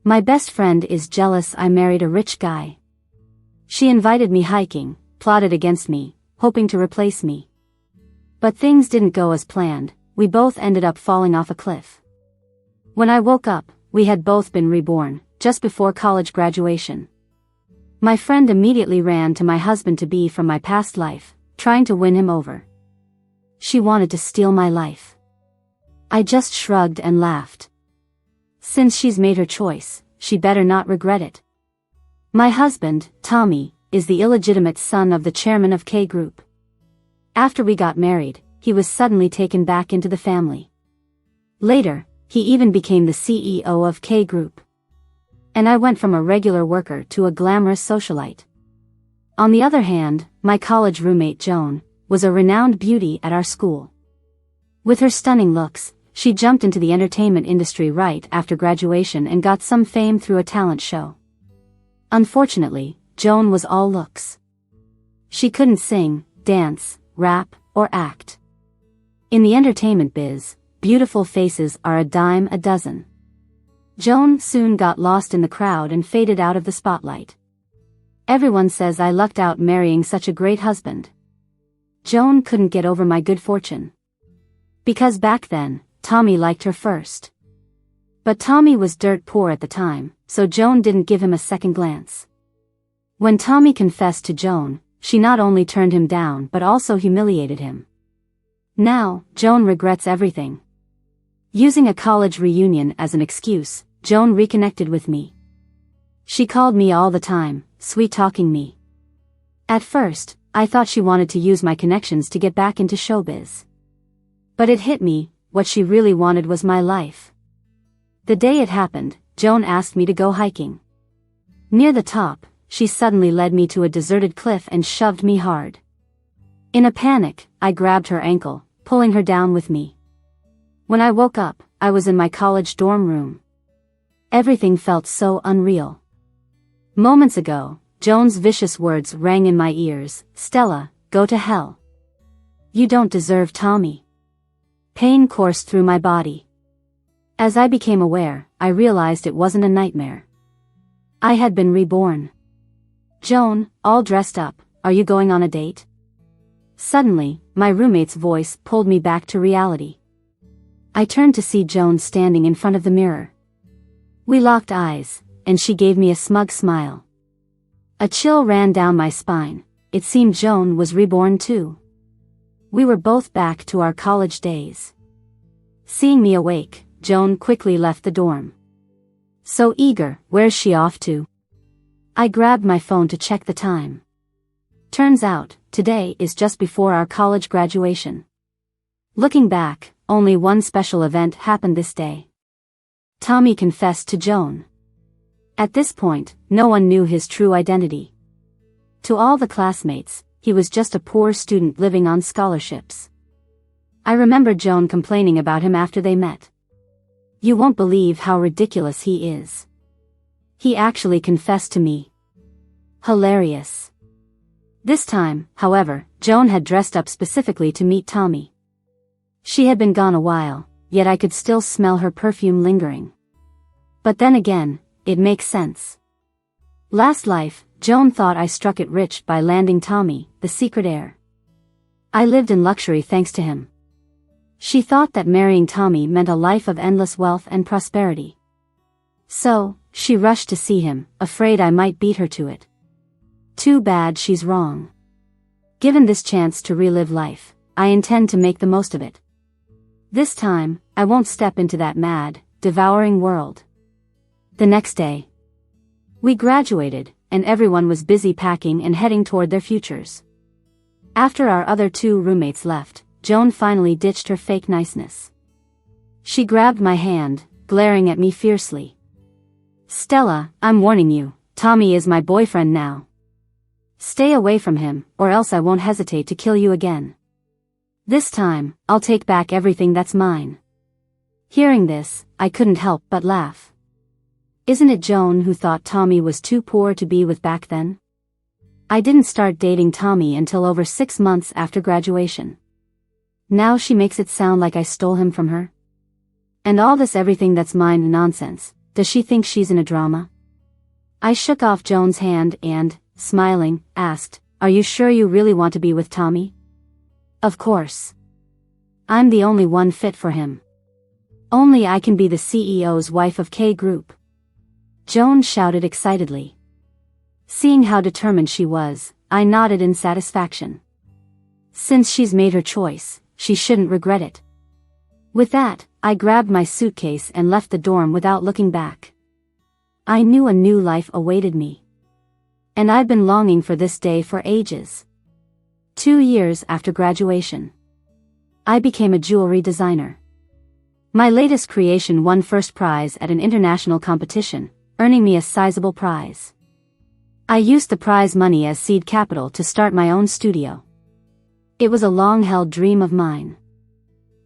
My best friend is jealous I married a rich guy. She invited me hiking, plotted against me, hoping to replace me. But things didn't go as planned, we both ended up falling off a cliff. When I woke up, we had both been reborn, just before college graduation. My friend immediately ran to my husband-to-be from my past life, trying to win him over. She wanted to steal my life. I just shrugged and laughed. Since she's made her choice, she better not regret it. My husband, Tommy, is the illegitimate son of the chairman of K Group. After we got married, he was suddenly taken back into the family. Later, he even became the CEO of K Group. And I went from a regular worker to a glamorous socialite. On the other hand, my college roommate Joan was a renowned beauty at our school. With her stunning looks, she jumped into the entertainment industry right after graduation and got some fame through a talent show. Unfortunately, Joan was all looks. She couldn't sing, dance, rap, or act. In the entertainment biz, beautiful faces are a dime a dozen. Joan soon got lost in the crowd and faded out of the spotlight. Everyone says I lucked out marrying such a great husband. Joan couldn't get over my good fortune. Because back then, Tommy liked her first. But Tommy was dirt poor at the time, so Joan didn't give him a second glance. When Tommy confessed to Joan, she not only turned him down but also humiliated him. Now, Joan regrets everything. Using a college reunion as an excuse, Joan reconnected with me. She called me all the time, sweet-talking me. At first, I thought she wanted to use my connections to get back into showbiz. But it hit me, what she really wanted was my life. The day it happened, Joan asked me to go hiking. Near the top, she suddenly led me to a deserted cliff and shoved me hard. In a panic, I grabbed her ankle, pulling her down with me. When I woke up, I was in my college dorm room. Everything felt so unreal. Moments ago, Joan's vicious words rang in my ears, "Stella, go to hell. You don't deserve Tommy." Pain coursed through my body. As I became aware, I realized it wasn't a nightmare. I had been reborn. "Joan, all dressed up, are you going on a date?" Suddenly, my roommate's voice pulled me back to reality. I turned to see Joan standing in front of the mirror. We locked eyes, and she gave me a smug smile. A chill ran down my spine. It seemed Joan was reborn too. We were both back to our college days. Seeing me awake, Joan quickly left the dorm. So eager, where's she off to? I grabbed my phone to check the time. Turns out, today is just before our college graduation. Looking back, only one special event happened this day. Tommy confessed to Joan. At this point, no one knew his true identity. To all the classmates, he was just a poor student living on scholarships. I remember Joan complaining about him after they met. "You won't believe how ridiculous he is. He actually confessed to me." Hilarious. This time, however, Joan had dressed up specifically to meet Tommy. She had been gone a while, yet I could still smell her perfume lingering. But then again, it makes sense. Last life, Joan thought I struck it rich by landing Tommy, the secret heir. I lived in luxury thanks to him. She thought that marrying Tommy meant a life of endless wealth and prosperity. So, she rushed to see him, afraid I might beat her to it. Too bad she's wrong. Given this chance to relive life, I intend to make the most of it. This time, I won't step into that mad, devouring world. The next day, we graduated, and everyone was busy packing and heading toward their futures. After our other two roommates left, Joan finally ditched her fake niceness. She grabbed my hand, glaring at me fiercely. "Stella, I'm warning you, Tommy is my boyfriend now. Stay away from him, or else I won't hesitate to kill you again. This time, I'll take back everything that's mine." Hearing this, I couldn't help but laugh. Isn't it Joan who thought Tommy was too poor to be with back then? I didn't start dating Tommy until over 6 months after graduation. Now she makes it sound like I stole him from her? And all this everything that's mine nonsense, Does she think she's in a drama? I shook off Joan's hand and, smiling, asked, Are you sure you really want to be with Tommy? Of course. I'm the only one fit for him. Only I can be the CEO's wife of K Group. Joan shouted excitedly. Seeing how determined she was, I nodded in satisfaction. Since she's made her choice, she shouldn't regret it. With that, I grabbed my suitcase and left the dorm without looking back. I knew a new life awaited me. And I'd been longing for this day for ages. 2 years after graduation, I became a jewelry designer. My latest creation won first prize at an international competition, earning me a sizable prize. I used the prize money as seed capital to start my own studio. It was a long-held dream of mine.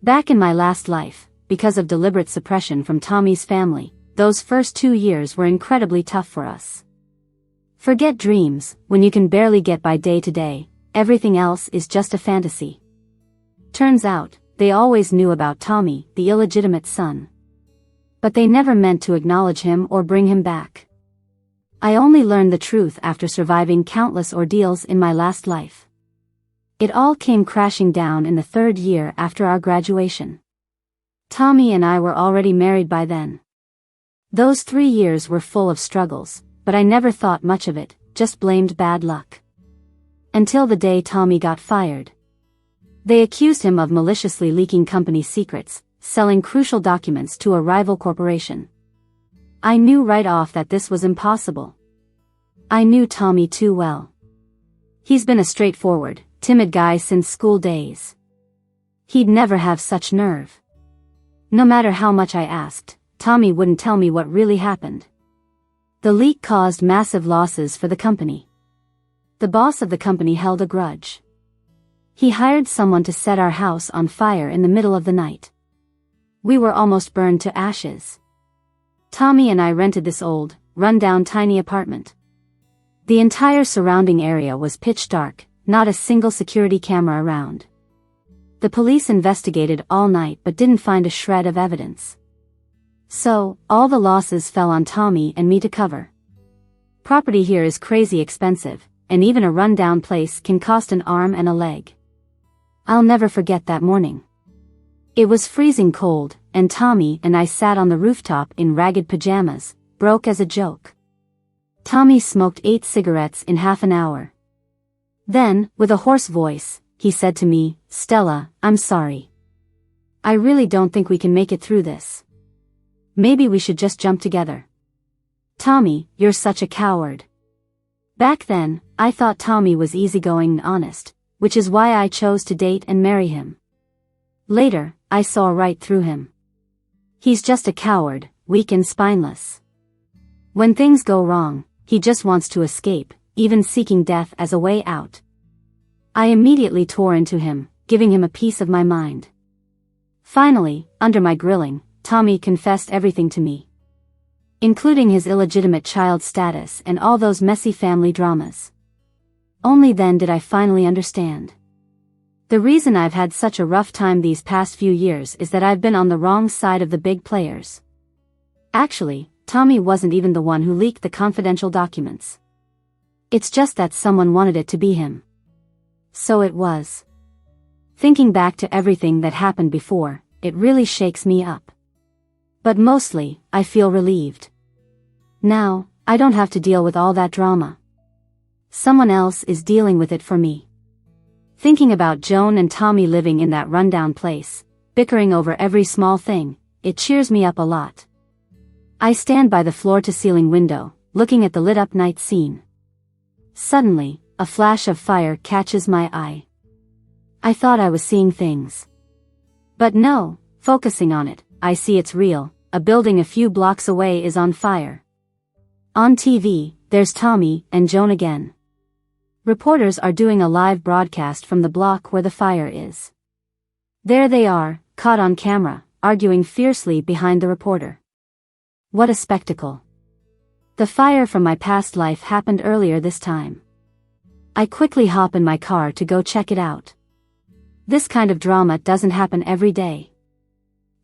Back in my last life, because of deliberate suppression from Tommy's family, those first 2 years were incredibly tough for us. Forget dreams, when you can barely get by day to day, everything else is just a fantasy. Turns out, they always knew about Tommy, the illegitimate son. But they never meant to acknowledge him or bring him back. I only learned the truth after surviving countless ordeals in my last life. It all came crashing down in the 3rd year after our graduation. Tommy and I were already married by then. Those 3 years were full of struggles, but I never thought much of it, just blamed bad luck. Until the day Tommy got fired. They accused him of maliciously leaking company secrets, selling crucial documents to a rival corporation. I knew right off that this was impossible. I knew Tommy too well. He's been a straightforward, timid guy since school days. He'd never have such nerve. No matter how much I asked, Tommy wouldn't tell me what really happened. The leak caused massive losses for the company. The boss of the company held a grudge. He hired someone to set our house on fire in the middle of the night. We were almost burned to ashes. Tommy and I rented this old, run-down tiny apartment. The entire surrounding area was pitch dark, not a single security camera around. The police investigated all night but didn't find a shred of evidence. So, all the losses fell on Tommy and me to cover. Property here is crazy expensive, and even a run-down place can cost an arm and a leg. I'll never forget that morning. It was freezing cold, and Tommy and I sat on the rooftop in ragged pajamas, broke as a joke. Tommy smoked 8 cigarettes in half an hour. Then, with a hoarse voice, he said to me, Stella, I'm sorry. I really don't think we can make it through this. Maybe we should just jump together. Tommy, you're such a coward. Back then, I thought Tommy was easygoing and honest, which is why I chose to date and marry him. Later, I saw right through him. He's just a coward, weak and spineless. When things go wrong, he just wants to escape, even seeking death as a way out. I immediately tore into him, giving him a piece of my mind. Finally, under my grilling, Tommy confessed everything to me. Including his illegitimate child status and all those messy family dramas. Only then did I finally understand. The reason I've had such a rough time these past few years is that I've been on the wrong side of the big players. Actually, Tommy wasn't even the one who leaked the confidential documents. It's just that someone wanted it to be him. So it was. Thinking back to everything that happened before, it really shakes me up. But mostly, I feel relieved. Now, I don't have to deal with all that drama. Someone else is dealing with it for me. Thinking about Joan and Tommy living in that rundown place, bickering over every small thing, it cheers me up a lot. I stand by the floor-to-ceiling window, looking at the lit-up night scene. Suddenly, a flash of fire catches my eye. I thought I was seeing things. But no, focusing on it, I see it's real. A building a few blocks away is on fire. On TV, there's Tommy and Joan again. Reporters are doing a live broadcast from the block where the fire is. There they are, caught on camera, arguing fiercely behind the reporter. What a spectacle. The fire from my past life happened earlier this time. I quickly hop in my car to go check it out. This kind of drama doesn't happen every day.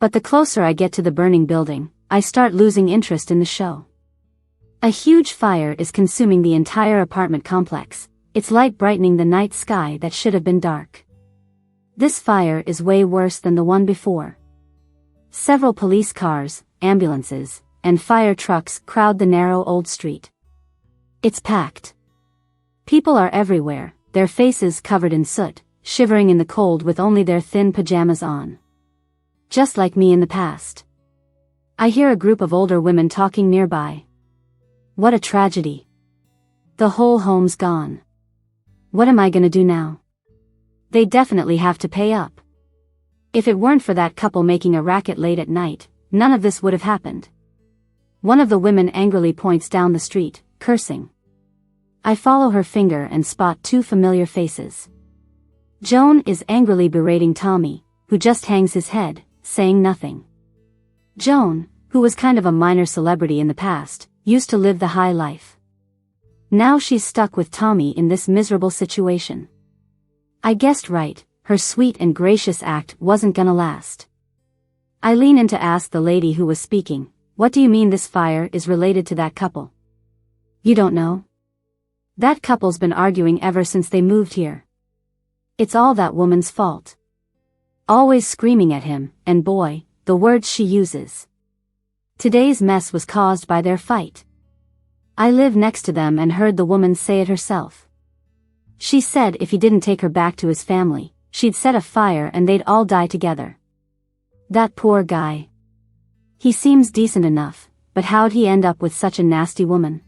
But the closer I get to the burning building, I start losing interest in the show. A huge fire is consuming the entire apartment complex, its light brightening the night sky that should have been dark. This fire is way worse than the one before. Several police cars, ambulances, and fire trucks crowd the narrow old street. It's packed. People are everywhere, their faces covered in soot, shivering in the cold with only their thin pajamas on. Just like me in the past. I hear a group of older women talking nearby. What a tragedy. The whole home's gone. What am I gonna do now? They definitely have to pay up. If it weren't for that couple making a racket late at night, none of this would have happened. One of the women angrily points down the street, cursing. I follow her finger and spot two familiar faces. Joan is angrily berating Tommy, who just hangs his head, saying nothing. Joan, who was kind of a minor celebrity in the past, used to live the high life. Now she's stuck with Tommy in this miserable situation. I guessed right, her sweet and gracious act wasn't gonna last. I lean in to ask the lady who was speaking, what do you mean this fire is related to that couple? You don't know? That couple's been arguing ever since they moved here. It's all that woman's fault. Always screaming at him, and boy, the words she uses. Today's mess was caused by their fight. I live next to them and heard the woman say it herself. She said if he didn't take her back to his family, she'd set a fire and they'd all die together. That poor guy. He seems decent enough, but how'd he end up with such a nasty woman?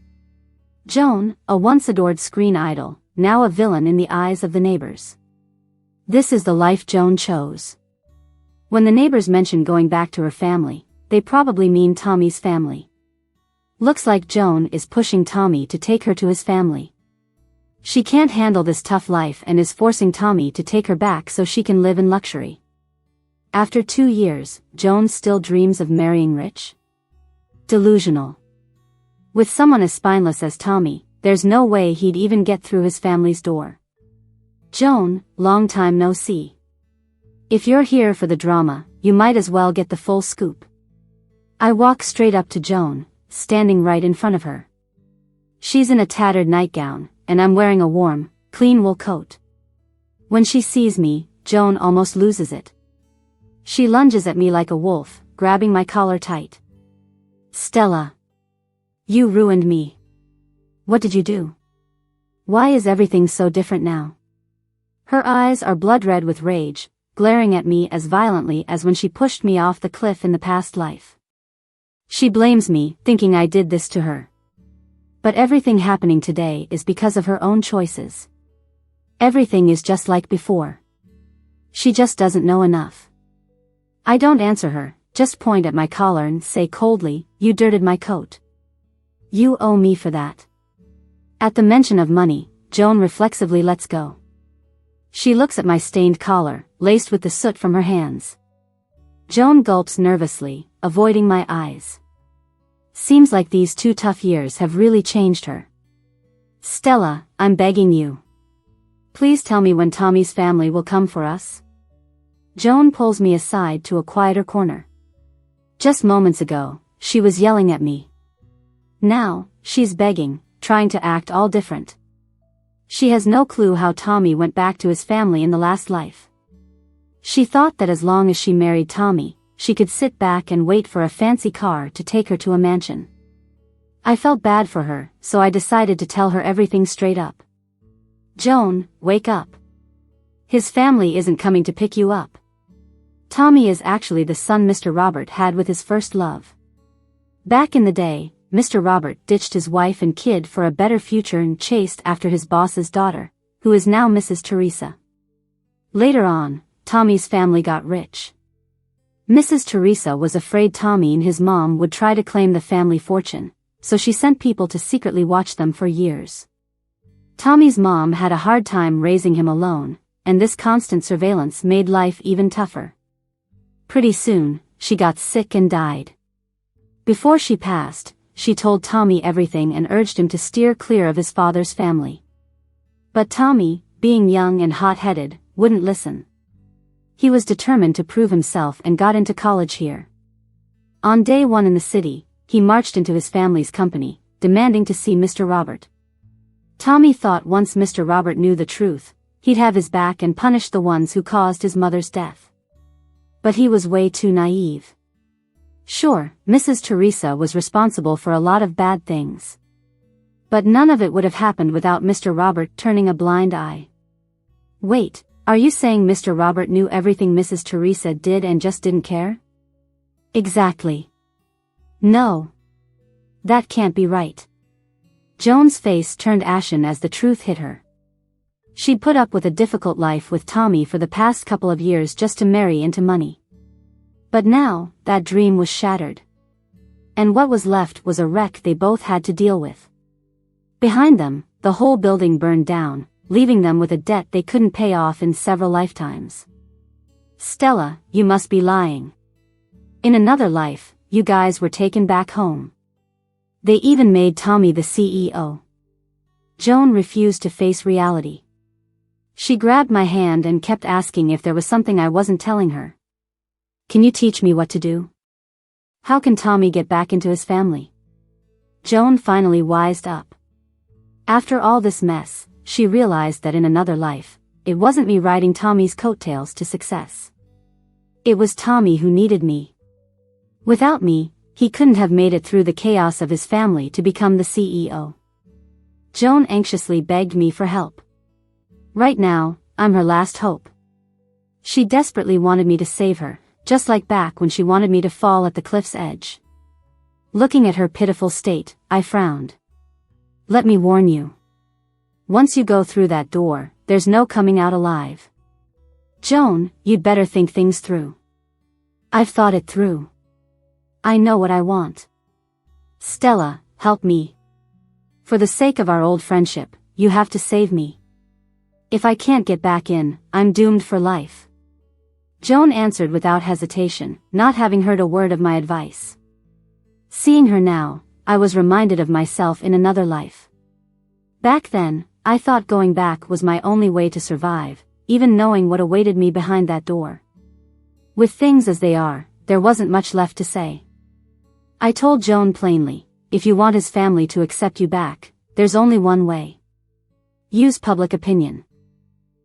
Joan, a once adored screen idol, now a villain in the eyes of the neighbors. This is the life Joan chose. When the neighbors mention going back to her family, they probably mean Tommy's family. Looks like Joan is pushing Tommy to take her to his family. She can't handle this tough life and is forcing Tommy to take her back so she can live in luxury. After 2 years, Joan still dreams of marrying rich? Delusional. With someone as spineless as Tommy, there's no way he'd even get through his family's door. Joan, long time no see. If you're here for the drama, you might as well get the full scoop. I walk straight up to Joan, standing right in front of her. She's in a tattered nightgown, and I'm wearing a warm, clean wool coat. When she sees me, Joan almost loses it. She lunges at me like a wolf, grabbing my collar tight. Stella. You ruined me. What did you do? Why is everything so different now? Her eyes are blood red with rage, glaring at me as violently as when she pushed me off the cliff in the past life. She blames me, thinking I did this to her. But everything happening today is because of her own choices. Everything is just like before. She just doesn't know enough. I don't answer her, just point at my collar and say coldly, you dirted my coat. You owe me for that. At the mention of money, Joan reflexively lets go. She looks at my stained collar, laced with the soot from her hands. Joan gulps nervously, avoiding my eyes. Seems like these 2 tough years have really changed her. Stella, I'm begging you. Please tell me when Tommy's family will come for us. Joan pulls me aside to a quieter corner. Just moments ago, she was yelling at me. Now, she's begging, trying to act all different. She has no clue how Tommy went back to his family in the last life. She thought that as long as she married Tommy, she could sit back and wait for a fancy car to take her to a mansion. I felt bad for her, so I decided to tell her everything straight up. Joan, wake up. His family isn't coming to pick you up. Tommy is actually the son Mr. Robert had with his first love. Back in the day, Mr. Robert ditched his wife and kid for a better future and chased after his boss's daughter, who is now Mrs. Teresa. Later on, Tommy's family got rich. Mrs. Teresa was afraid Tommy and his mom would try to claim the family fortune, so she sent people to secretly watch them for years. Tommy's mom had a hard time raising him alone, and this constant surveillance made life even tougher. Pretty soon, she got sick and died. Before she passed, she told Tommy everything and urged him to steer clear of his father's family. But Tommy, being young and hot-headed, wouldn't listen. He was determined to prove himself and got into college here. On day one in the city, he marched into his family's company, demanding to see Mr. Robert. Tommy thought once Mr. Robert knew the truth, he'd have his back and punish the ones who caused his mother's death. But he was way too naive. Sure, Mrs. Teresa was responsible for a lot of bad things. But none of it would have happened without Mr. Robert turning a blind eye. Wait, are you saying Mr. Robert knew everything Mrs. Teresa did and just didn't care? Exactly. No. That can't be right. Joan's face turned ashen as the truth hit her. She'd put up with a difficult life with Tommy for the past couple of years just to marry into money. But now, that dream was shattered. And what was left was a wreck they both had to deal with. Behind them, the whole building burned down, leaving them with a debt they couldn't pay off in several lifetimes. Stella, you must be lying. In another life, you guys were taken back home. They even made Tommy the CEO. Joan refused to face reality. She grabbed my hand and kept asking if there was something I wasn't telling her. Can you teach me what to do? How can Tommy get back into his family? Joan finally wised up. After all this mess, she realized that in another life, it wasn't me riding Tommy's coattails to success. It was Tommy who needed me. Without me, he couldn't have made it through the chaos of his family to become the CEO. Joan anxiously begged me for help. Right now, I'm her last hope. She desperately wanted me to save her, just like back when she wanted me to fall at the cliff's edge. Looking at her pitiful state, I frowned. Let me warn you. Once you go through that door, there's no coming out alive. Joan, you'd better think things through. I've thought it through. I know what I want. Stella, help me. For the sake of our old friendship, you have to save me. If I can't get back in, I'm doomed for life. Joan answered without hesitation, not having heard a word of my advice. Seeing her now, I was reminded of myself in another life. Back then, I thought going back was my only way to survive, even knowing what awaited me behind that door. With things as they are, there wasn't much left to say. I told Joan plainly, if you want his family to accept you back, there's only one way. Use public opinion.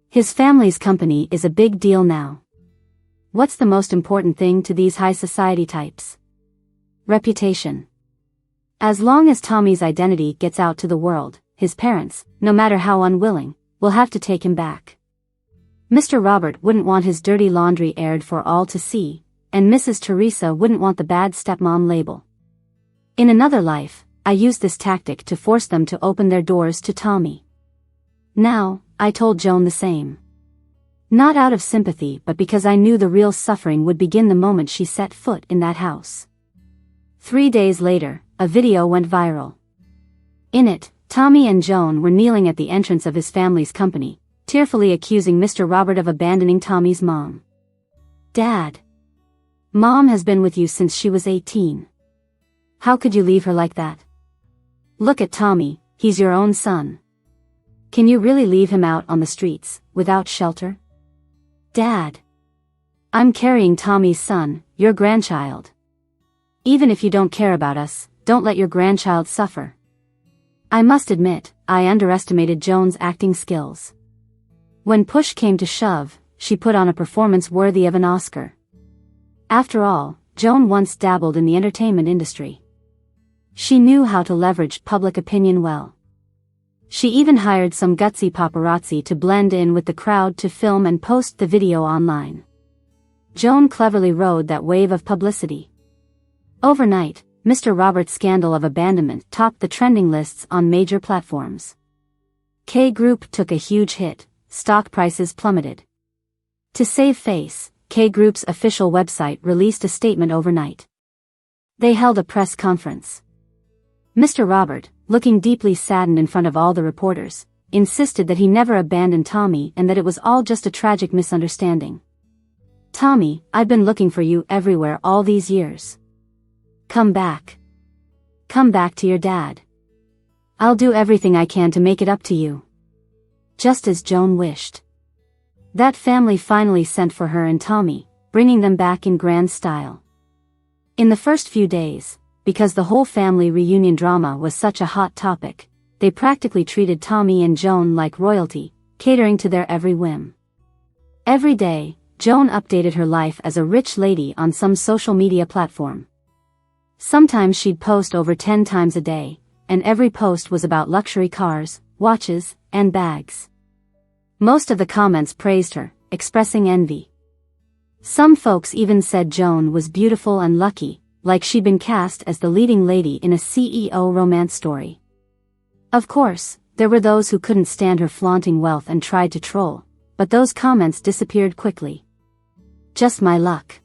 His family's company is a big deal now. What's the most important thing to these high society types? Reputation. As long as Tommy's identity gets out to the world, his parents, no matter how unwilling, will have to take him back. Mr. Robert wouldn't want his dirty laundry aired for all to see, and Mrs. Teresa wouldn't want the bad stepmom label. In another life, I used this tactic to force them to open their doors to Tommy. Now, I told Joan the same. Not out of sympathy but because I knew the real suffering would begin the moment she set foot in that house. 3 days later, a video went viral. In it, Tommy and Joan were kneeling at the entrance of his family's company, tearfully accusing Mr. Robert of abandoning Tommy's mom. Dad. Mom has been with you since she was 18. How could you leave her like that? Look at Tommy, he's your own son. Can you really leave him out on the streets, without shelter? Dad. I'm carrying Tommy's son, your grandchild. Even if you don't care about us, don't let your grandchild suffer. I must admit, I underestimated Joan's acting skills. When push came to shove, she put on a performance worthy of an Oscar. After all, Joan once dabbled in the entertainment industry. She knew how to leverage public opinion well. She even hired some gutsy paparazzi to blend in with the crowd to film and post the video online. Joan cleverly rode that wave of publicity. Overnight, Mr. Robert's scandal of abandonment topped the trending lists on major platforms. K Group took a huge hit, stock prices plummeted. To save face, K Group's official website released a statement overnight. They held a press conference. Mr. Robert, looking deeply saddened in front of all the reporters, insisted that he never abandoned Tommy and that it was all just a tragic misunderstanding. Tommy, I've been looking for you everywhere all these years. Come back. Come back to your dad. I'll do everything I can to make it up to you. Just as Joan wished. That family finally sent for her and Tommy, bringing them back in grand style. In the first few days, because the whole family reunion drama was such a hot topic, they practically treated Tommy and Joan like royalty, catering to their every whim. Every day, Joan updated her life as a rich lady on some social media platform. Sometimes she'd post over 10 times a day, and every post was about luxury cars, watches, and bags. Most of the comments praised her, expressing envy. Some folks even said Joan was beautiful and lucky, like she'd been cast as the leading lady in a CEO romance story. Of course, there were those who couldn't stand her flaunting wealth and tried to troll, but those comments disappeared quickly. Just my luck.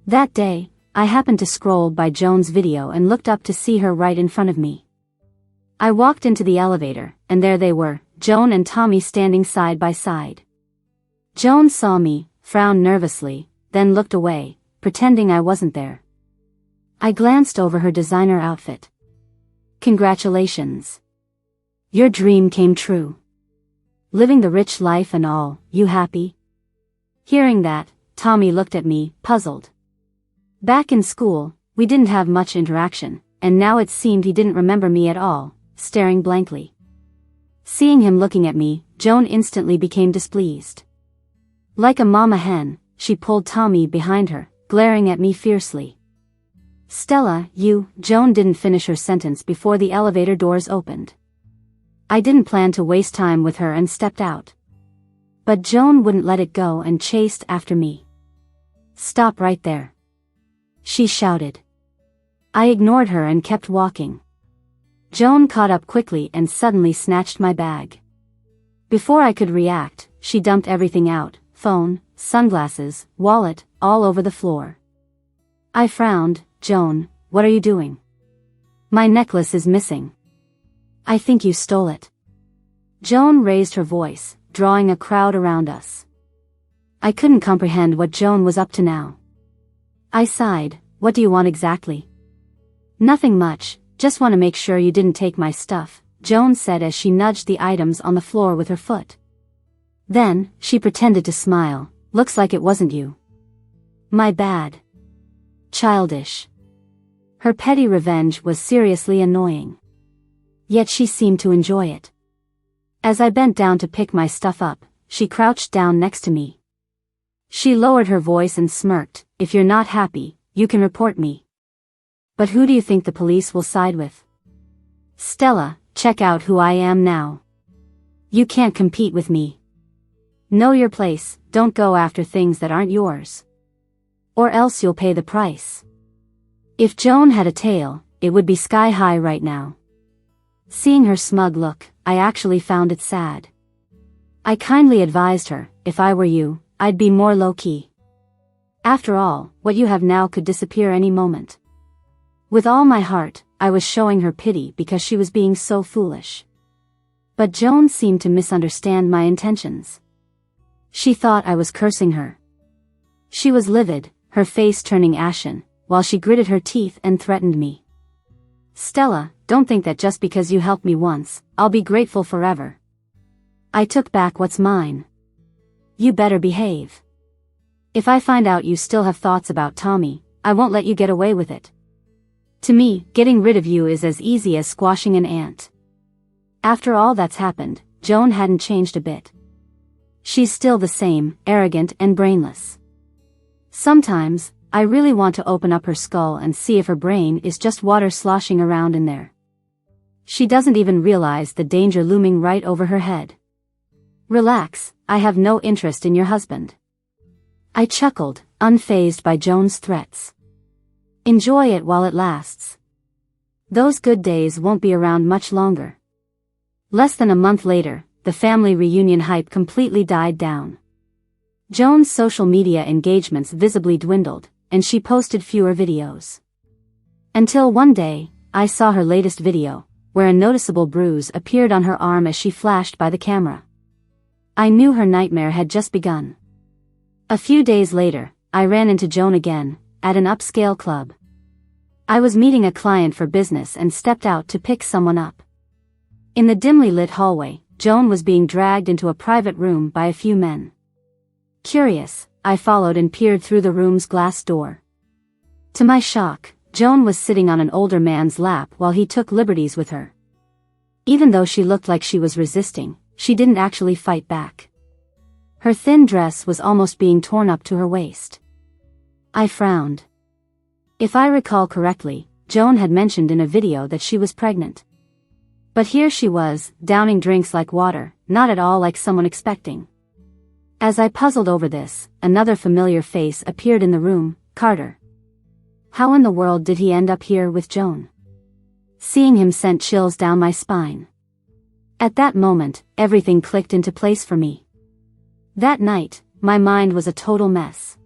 That day, I happened to scroll by Joan's video and looked up to see her right in front of me. I walked into the elevator, and there they were, Joan and Tommy standing side by side. Joan saw me, frowned nervously, then looked away, pretending I wasn't there. I glanced over her designer outfit. Congratulations. Your dream came true. Living the rich life and all, you happy? Hearing that, Tommy looked at me, puzzled. Back in school, we didn't have much interaction, and now it seemed he didn't remember me at all, staring blankly. Seeing him looking at me, Joan instantly became displeased. Like a mama hen, she pulled Tommy behind her, glaring at me fiercely. Stella, you, Joan didn't finish her sentence before the elevator doors opened. I didn't plan to waste time with her and stepped out. But Joan wouldn't let it go and chased after me. Stop right there. She shouted. I ignored her and kept walking. Joan caught up quickly and suddenly snatched my bag. Before I could react, she dumped everything out, phone, sunglasses, wallet, all over the floor. I frowned. Joan, what are you doing? My necklace is missing. I think you stole it. Joan raised her voice, drawing a crowd around us. I couldn't comprehend what Joan was up to now. I sighed. What do you want exactly? Nothing much, just want to make sure you didn't take my stuff, Joan said as she nudged the items on the floor with her foot. Then, she pretended to smile. Looks like it wasn't you. My bad. Childish. Her petty revenge was seriously annoying. Yet she seemed to enjoy it. As I bent down to pick my stuff up, she crouched down next to me. She lowered her voice and smirked. If you're not happy, you can report me. But who do you think the police will side with? Stella, check out who I am now. You can't compete with me. Know your place, don't go after things that aren't yours. Or else you'll pay the price. If Joan had a tail, it would be sky high right now. Seeing her smug look, I actually found it sad. I kindly advised her, if I were you, I'd be more low-key. After all, what you have now could disappear any moment. With all my heart, I was showing her pity because she was being so foolish. But Joan seemed to misunderstand my intentions. She thought I was cursing her. She was livid, her face turning ashen, while she gritted her teeth and threatened me. Stella, don't think that just because you helped me once, I'll be grateful forever. I took back what's mine. You better behave. If I find out you still have thoughts about Tommy, I won't let you get away with it. To me, getting rid of you is as easy as squashing an ant. After all that's happened, Joan hadn't changed a bit. She's still the same, arrogant and brainless. Sometimes, I really want to open up her skull and see if her brain is just water sloshing around in there. She doesn't even realize the danger looming right over her head. Relax, I have no interest in your husband. I chuckled, unfazed by Joan's threats. Enjoy it while it lasts. Those good days won't be around much longer. Less than a month later, the family reunion hype completely died down. Joan's social media engagements visibly dwindled, and she posted fewer videos. Until one day, I saw her latest video, where a noticeable bruise appeared on her arm as she flashed by the camera. I knew her nightmare had just begun. A few days later, I ran into Joan again, at an upscale club. I was meeting a client for business and stepped out to pick someone up. In the dimly lit hallway, Joan was being dragged into a private room by a few men. Curious, I followed and peered through the room's glass door. To my shock, Joan was sitting on an older man's lap while he took liberties with her. Even though she looked like she was resisting, she didn't actually fight back. Her thin dress was almost being torn up to her waist. I frowned. If I recall correctly, Joan had mentioned in a video that she was pregnant. But here she was, downing drinks like water, not at all like someone expecting. As I puzzled over this, another familiar face appeared in the room, Carter. How in the world did he end up here with Joan? Seeing him sent chills down my spine. At that moment, everything clicked into place for me. That night, my mind was a total mess.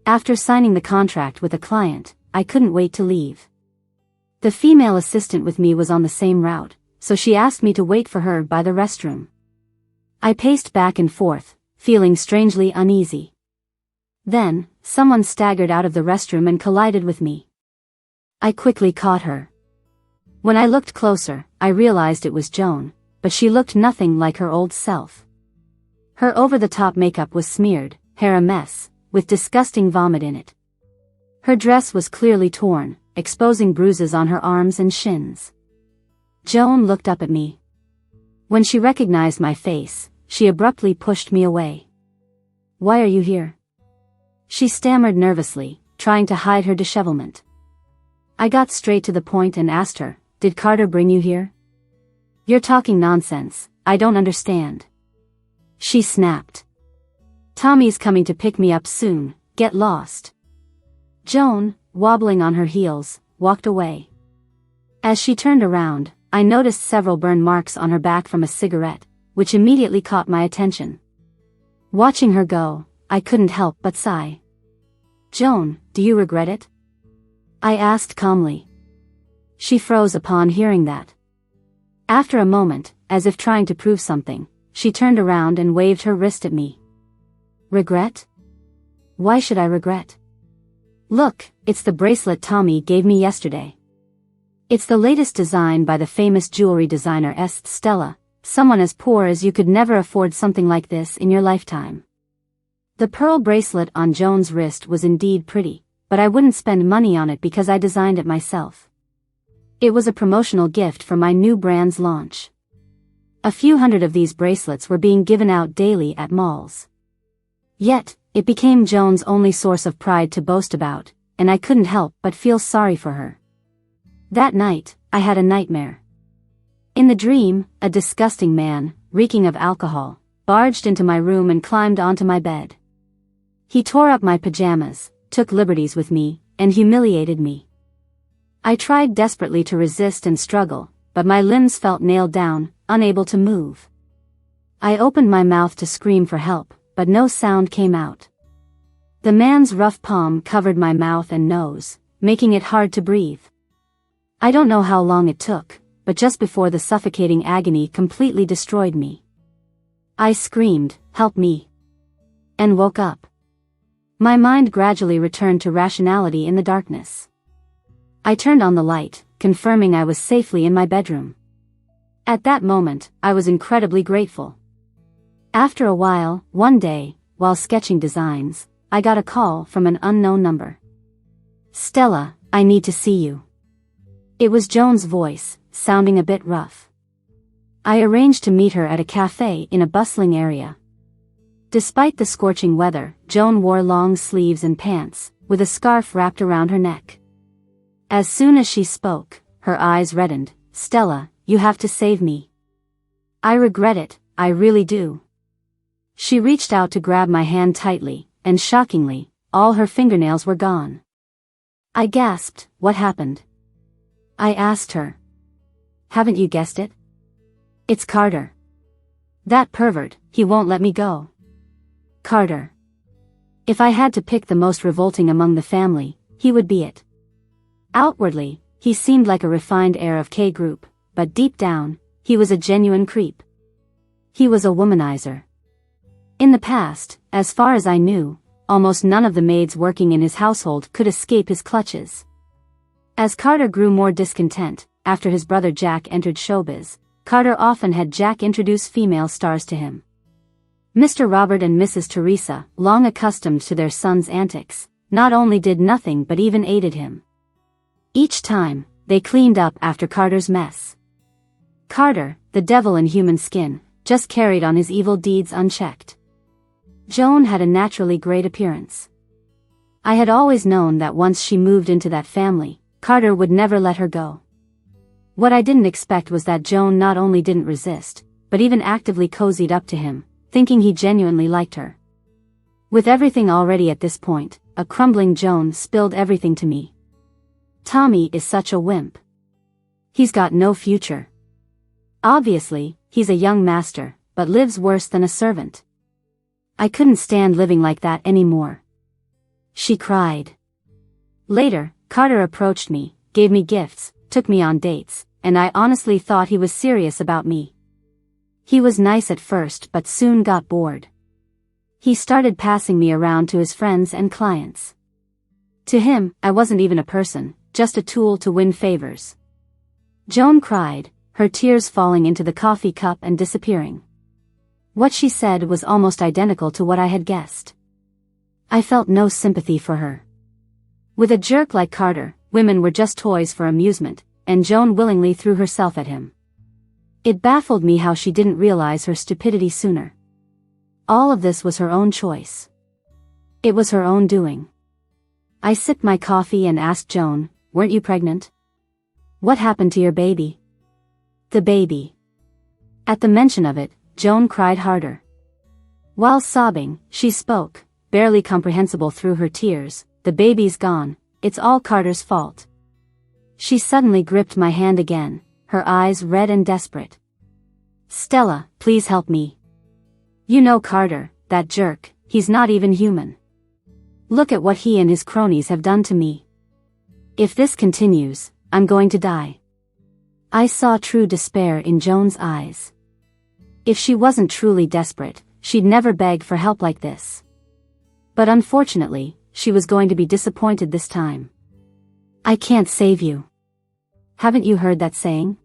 After signing the contract with a client, I couldn't wait to leave. The female assistant with me was on the same route, so she asked me to wait for her by the restroom. I paced back and forth, feeling strangely uneasy. Then, someone staggered out of the restroom and collided with me. I quickly caught her. When I looked closer, I realized it was Joan, but she looked nothing like her old self. Her over-the-top makeup was smeared, hair a mess, with disgusting vomit in it. Her dress was clearly torn, exposing bruises on her arms and shins. Joan looked up at me. When she recognized my face, she abruptly pushed me away. "Why are you here?" She stammered nervously, trying to hide her dishevelment. I got straight to the point and asked her, "Did Carter bring you here?" "You're talking nonsense, I don't understand." She snapped. "Tommy's coming to pick me up soon, get lost." Joan, wobbling on her heels, walked away. As she turned around, I noticed several burn marks on her back from a cigarette, which immediately caught my attention. Watching her go, I couldn't help but sigh. "Joan, do you regret it?" I asked calmly. She froze upon hearing that. After a moment, as if trying to prove something, she turned around and waved her wrist at me. "Regret? Why should I regret?" "Look, it's the bracelet Tommy gave me yesterday. It's the latest design by the famous jewelry designer Stella, someone as poor as you could never afford something like this in your lifetime." The pearl bracelet on Joan's wrist was indeed pretty, but I wouldn't spend money on it because I designed it myself. It was a promotional gift for my new brand's launch. A few hundred of these bracelets were being given out daily at malls. Yet, it became Joan's only source of pride to boast about, and I couldn't help but feel sorry for her. That night, I had a nightmare. In the dream, a disgusting man, reeking of alcohol, barged into my room and climbed onto my bed. He tore up my pajamas, took liberties with me, and humiliated me. I tried desperately to resist and struggle, but my limbs felt nailed down, unable to move. I opened my mouth to scream for help, but no sound came out. The man's rough palm covered my mouth and nose, making it hard to breathe. I don't know how long it took, but just before the suffocating agony completely destroyed me, I screamed, "Help me!" and woke up. My mind gradually returned to rationality in the darkness. I turned on the light, confirming I was safely in my bedroom. At that moment, I was incredibly grateful. After a while, one day, while sketching designs, I got a call from an unknown number. "Stella, I need to see you." It was Joan's voice, sounding a bit rough. I arranged to meet her at a cafe in a bustling area. Despite the scorching weather, Joan wore long sleeves and pants, with a scarf wrapped around her neck. As soon as she spoke, her eyes reddened. "Stella, you have to save me. I regret it, I really do." She reached out to grab my hand tightly, and shockingly, all her fingernails were gone. I gasped, "What happened?" I asked her. "Haven't you guessed it? It's Carter. That pervert, he won't let me go." Carter. If I had to pick the most revolting among the family, he would be it. Outwardly, he seemed like a refined heir of K Group, but deep down, he was a genuine creep. He was a womanizer. In the past, as far as I knew, almost none of the maids working in his household could escape his clutches. As Carter grew more discontent, after his brother Jack entered showbiz, Carter often had Jack introduce female stars to him. Mr. Robert and Mrs. Teresa, long accustomed to their son's antics, not only did nothing but even aided him. Each time, they cleaned up after Carter's mess. Carter, the devil in human skin, just carried on his evil deeds unchecked. Joan had a naturally great appearance. I had always known that once she moved into that family, Carter would never let her go. What I didn't expect was that Joan not only didn't resist, but even actively cozied up to him, thinking he genuinely liked her. With everything already at this point, a crumbling Joan spilled everything to me. Tommy is such a wimp. He's got no future. Obviously, he's a young master, but lives worse than a servant. I couldn't stand living like that anymore. She cried. Later, Carter approached me, gave me gifts, took me on dates, and I honestly thought he was serious about me. He was nice at first but soon got bored. He started passing me around to his friends and clients. To him, I wasn't even a person, just a tool to win favors. Joan cried, her tears falling into the coffee cup and disappearing. What she said was almost identical to what I had guessed. I felt no sympathy for her. With a jerk like Carter, women were just toys for amusement, and Joan willingly threw herself at him. It baffled me how she didn't realize her stupidity sooner. All of this was her own choice. It was her own doing. I sipped my coffee and asked Joan, "Weren't you pregnant? What happened to your baby?" "The baby." At the mention of it, Joan cried harder. While sobbing, she spoke, barely comprehensible through her tears, "The baby's gone, it's all Carter's fault." She suddenly gripped my hand again, her eyes red and desperate. "Stella, please help me. You know Carter, that jerk, he's not even human. Look at what he and his cronies have done to me. If this continues, I'm going to die." I saw true despair in Joan's eyes. If she wasn't truly desperate, she'd never beg for help like this. But unfortunately, she was going to be disappointed this time. "I can't save you. Haven't you heard that saying?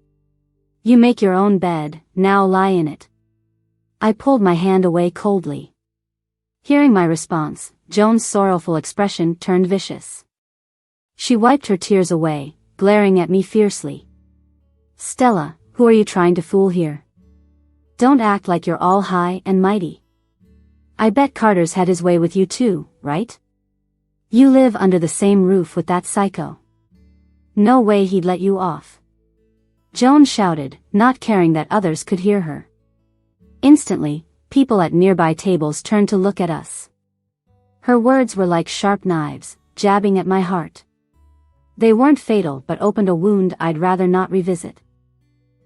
You make your own bed, now lie in it." I pulled my hand away coldly. Hearing my response, Joan's sorrowful expression turned vicious. She wiped her tears away, glaring at me fiercely. "Stella, who are you trying to fool here? Don't act like you're all high and mighty. I bet Carter's had his way with you too, right? You live under the same roof with that psycho. No way he'd let you off." Joan shouted, not caring that others could hear her. Instantly, people at nearby tables turned to look at us. Her words were like sharp knives, jabbing at my heart. They weren't fatal but opened a wound I'd rather not revisit.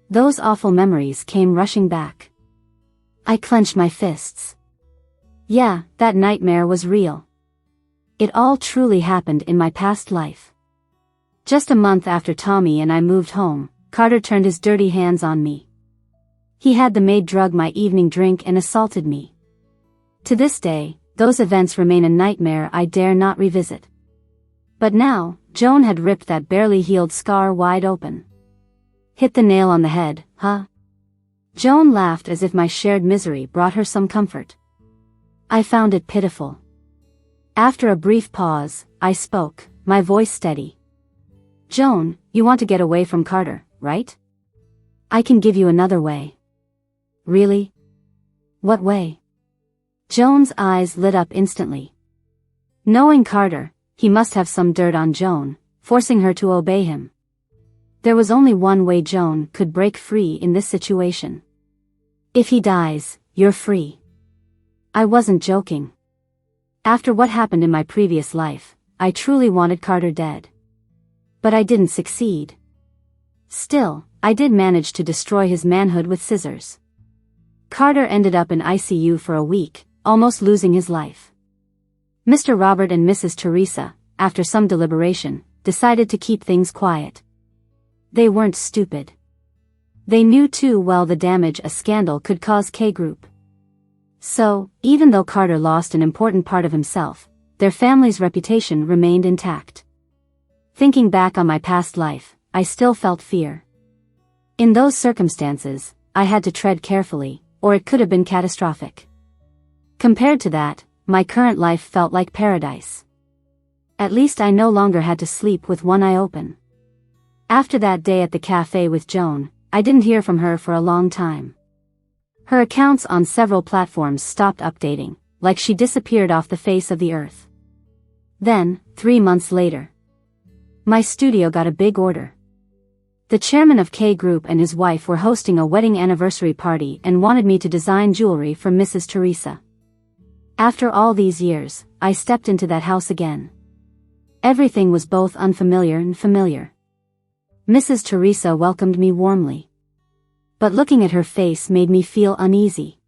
Those awful memories came rushing back. I clenched my fists. Yeah, that nightmare was real. It all truly happened in my past life. Just a month after Tommy and I moved home, Carter turned his dirty hands on me. He had the maid drug my evening drink and assaulted me. To this day, those events remain a nightmare I dare not revisit. But now, Joan had ripped that barely healed scar wide open. "Hit the nail on the head, huh?" Joan laughed as if my shared misery brought her some comfort. I found it pitiful. After a brief pause, I spoke, my voice steady. "Joan, you want to get away from Carter, right? I can give you another way." "Really? What way?" Joan's eyes lit up instantly. Knowing Carter, he must have some dirt on Joan, forcing her to obey him. There was only one way Joan could break free in this situation. "If he dies, you're free." I wasn't joking. After what happened in my previous life, I truly wanted Carter dead. But I didn't succeed. Still, I did manage to destroy his manhood with scissors. Carter ended up in ICU for a week, almost losing his life. Mr. Robert and Mrs. Teresa, after some deliberation, decided to keep things quiet. They weren't stupid. They knew too well the damage a scandal could cause K-Group. So, even though Carter lost an important part of himself, their family's reputation remained intact. Thinking back on my past life, I still felt fear. In those circumstances, I had to tread carefully, or it could have been catastrophic. Compared to that, my current life felt like paradise. At least I no longer had to sleep with one eye open. After that day at the cafe with Joan, I didn't hear from her for a long time. Her accounts on several platforms stopped updating, like she disappeared off the face of the earth. Then, 3 months later, my studio got a big order. The chairman of K Group and his wife were hosting a wedding anniversary party and wanted me to design jewelry for Mrs. Teresa. After all these years, I stepped into that house again. Everything was both unfamiliar and familiar. Mrs. Teresa welcomed me warmly. But looking at her face made me feel uneasy.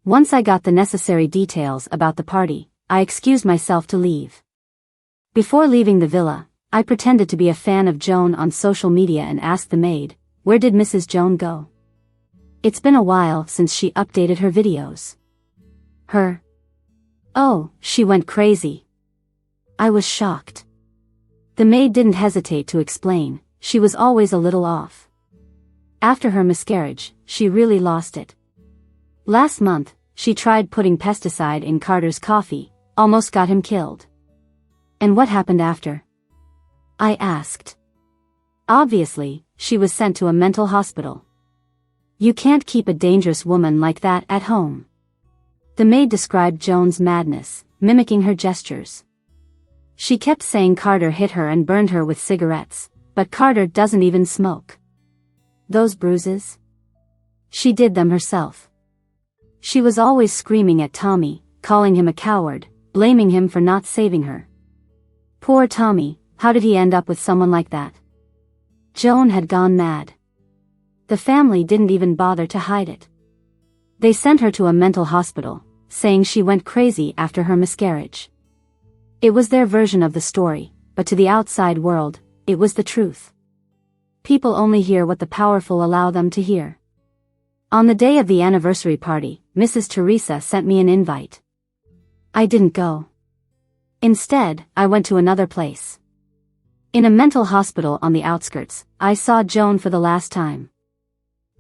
Once I got the necessary details about the party, I excused myself to leave. Before leaving the villa, I pretended to be a fan of Joan on social media and asked the maid, "Where did Mrs. Joan go? It's been a while since she updated her videos." "Oh, she went crazy." I was shocked. The maid didn't hesitate to explain, she was always a little off. After her miscarriage, she really lost it. Last month, she tried putting pesticide in Carter's coffee, almost got him killed. "And what happened after?" I asked. "Obviously, she was sent to a mental hospital. You can't keep a dangerous woman like that at home." The maid described Joan's madness, mimicking her gestures. She kept saying Carter hit her and burned her with cigarettes, but Carter doesn't even smoke. Those bruises? She did them herself. She was always screaming at Tommy, calling him a coward, blaming him for not saving her. Poor Tommy, how did he end up with someone like that? Joan had gone mad. The family didn't even bother to hide it. They sent her to a mental hospital, saying she went crazy after her miscarriage. It was their version of the story, but to the outside world, it was the truth. People only hear what the powerful allow them to hear. On the day of the anniversary party, Mrs. Teresa sent me an invite. I didn't go. Instead, I went to another place. In a mental hospital on the outskirts, I saw Joan for the last time.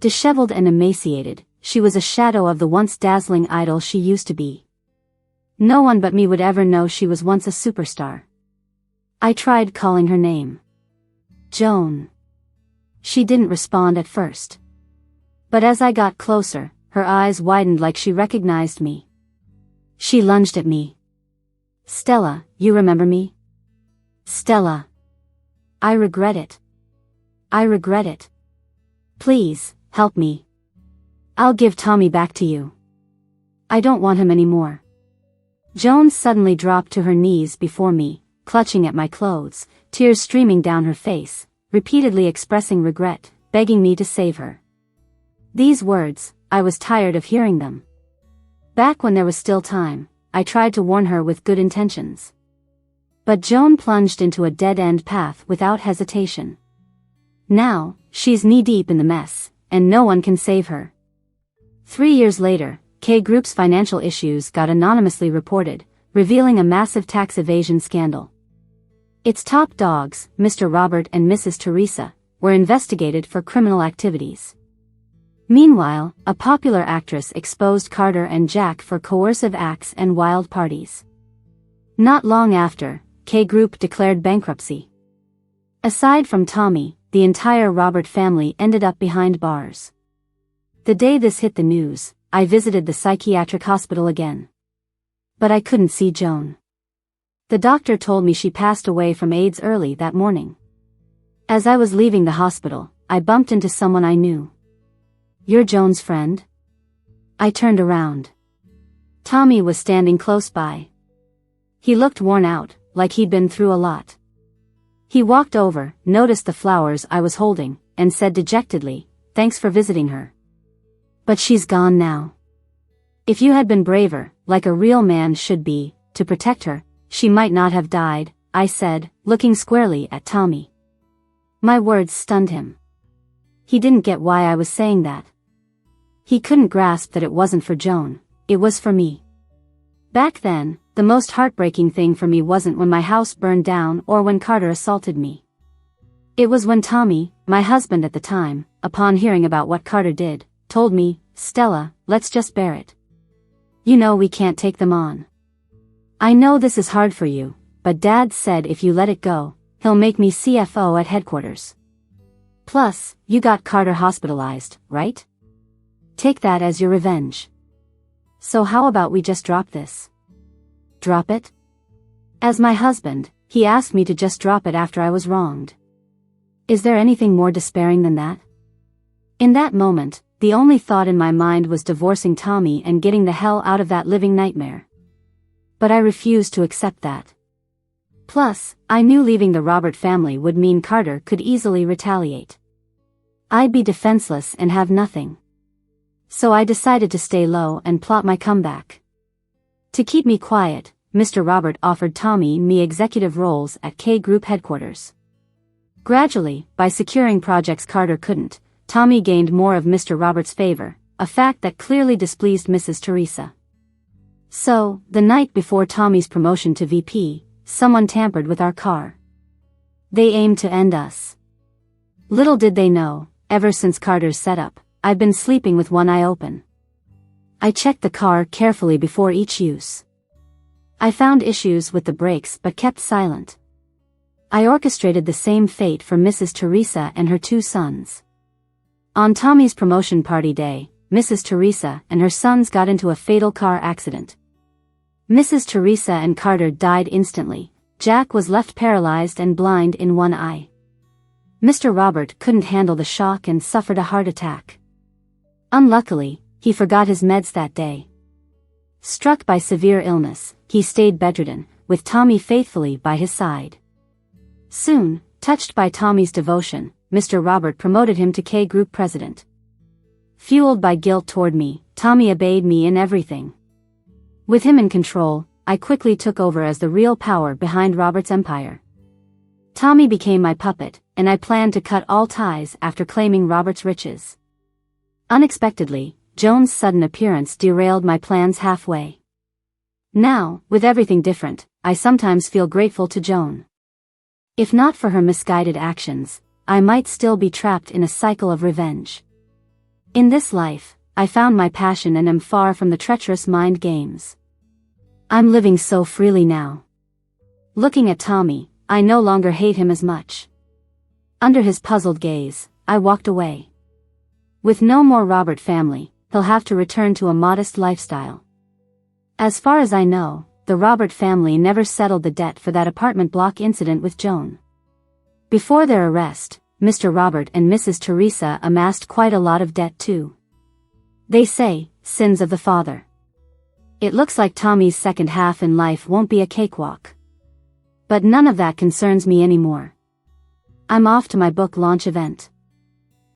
Disheveled and emaciated, she was a shadow of the once dazzling idol she used to be. No one but me would ever know she was once a superstar. I tried calling her name. "Joan." She didn't respond at first. But as I got closer, her eyes widened like she recognized me. She lunged at me. "Stella, you remember me?" "Stella. I regret it. I regret it. Please, help me. I'll give Tommy back to you. I don't want him anymore." Joan suddenly dropped to her knees before me, clutching at my clothes, tears streaming down her face, repeatedly expressing regret, begging me to save her. These words, I was tired of hearing them. Back when there was still time, I tried to warn her with good intentions. But Joan plunged into a dead-end path without hesitation. Now, she's knee-deep in the mess, and no one can save her. 3 years later, K Group's financial issues got anonymously reported, revealing a massive tax evasion scandal. Its top dogs, Mr. Robert and Mrs. Teresa, were investigated for criminal activities. Meanwhile, a popular actress exposed Carter and Jack for coercive acts and wild parties. Not long after, K Group declared bankruptcy. Aside from Tommy, the entire Robert family ended up behind bars. The day this hit the news, I visited the psychiatric hospital again. But I couldn't see Joan. The doctor told me she passed away from AIDS early that morning. As I was leaving the hospital, I bumped into someone I knew. "You're Joan's friend?" I turned around. Tommy was standing close by. He looked worn out, like he'd been through a lot. He walked over, noticed the flowers I was holding, and said dejectedly, "Thanks for visiting her. But she's gone now. If you had been braver, like a real man should be, to protect her, she might not have died," I said, looking squarely at Tommy. My words stunned him. He didn't get why I was saying that. He couldn't grasp that it wasn't for Joan, it was for me. Back then, the most heartbreaking thing for me wasn't when my house burned down or when Carter assaulted me. It was when Tommy, my husband at the time, upon hearing about what Carter did, told me, "Stella, let's just bear it. You know we can't take them on. I know this is hard for you, but Dad said if you let it go, he'll make me CFO at headquarters. Plus, you got Carter hospitalized, right? Take that as your revenge. So how about we just drop this? Drop it? As my husband, he asked me to just drop it after I was wronged. Is there anything more despairing than that? In that moment, the only thought in my mind was divorcing Tommy and getting the hell out of that living nightmare. But I refused to accept that. Plus, I knew leaving the Robert family would mean Carter could easily retaliate. I'd be defenseless and have nothing. So I decided to stay low and plot my comeback. To keep me quiet, Mr. Robert offered Tommy and me executive roles at K Group headquarters. Gradually, by securing projects Carter couldn't, Tommy gained more of Mr. Robert's favor, a fact that clearly displeased Mrs. Teresa. So, the night before Tommy's promotion to VP, someone tampered with our car. They aimed to end us. Little did they know, ever since Carter's setup, I've been sleeping with one eye open. I checked the car carefully before each use. I found issues with the brakes but kept silent. I orchestrated the same fate for Mrs. Teresa and her two sons. On Tommy's promotion party day, Mrs. Teresa and her sons got into a fatal car accident. Mrs. Teresa and Carter died instantly. Jack was left paralyzed and blind in one eye. Mr. Robert couldn't handle the shock and suffered a heart attack. Unluckily, he forgot his meds that day. Struck by severe illness, he stayed bedridden, with Tommy faithfully by his side. Soon, touched by Tommy's devotion, Mr. Robert promoted him to K Group president. Fueled by guilt toward me, Tommy obeyed me in everything. With him in control, I quickly took over as the real power behind Robert's empire. Tommy became my puppet, and I planned to cut all ties after claiming Robert's riches. Unexpectedly, Joan's sudden appearance derailed my plans halfway. Now, with everything different, I sometimes feel grateful to Joan. If not for her misguided actions, I might still be trapped in a cycle of revenge. In this life, I found my passion and am far from the treacherous mind games. I'm living so freely now. Looking at Tommy, I no longer hate him as much. Under his puzzled gaze, I walked away. With no more Robert family, he'll have to return to a modest lifestyle. As far as I know, the Robert family never settled the debt for that apartment block incident with Joan. Before their arrest, Mr. Robert and Mrs. Teresa amassed quite a lot of debt too. They say, sins of the father. It looks like Tommy's second half in life won't be a cakewalk. But none of that concerns me anymore. I'm off to my book launch event.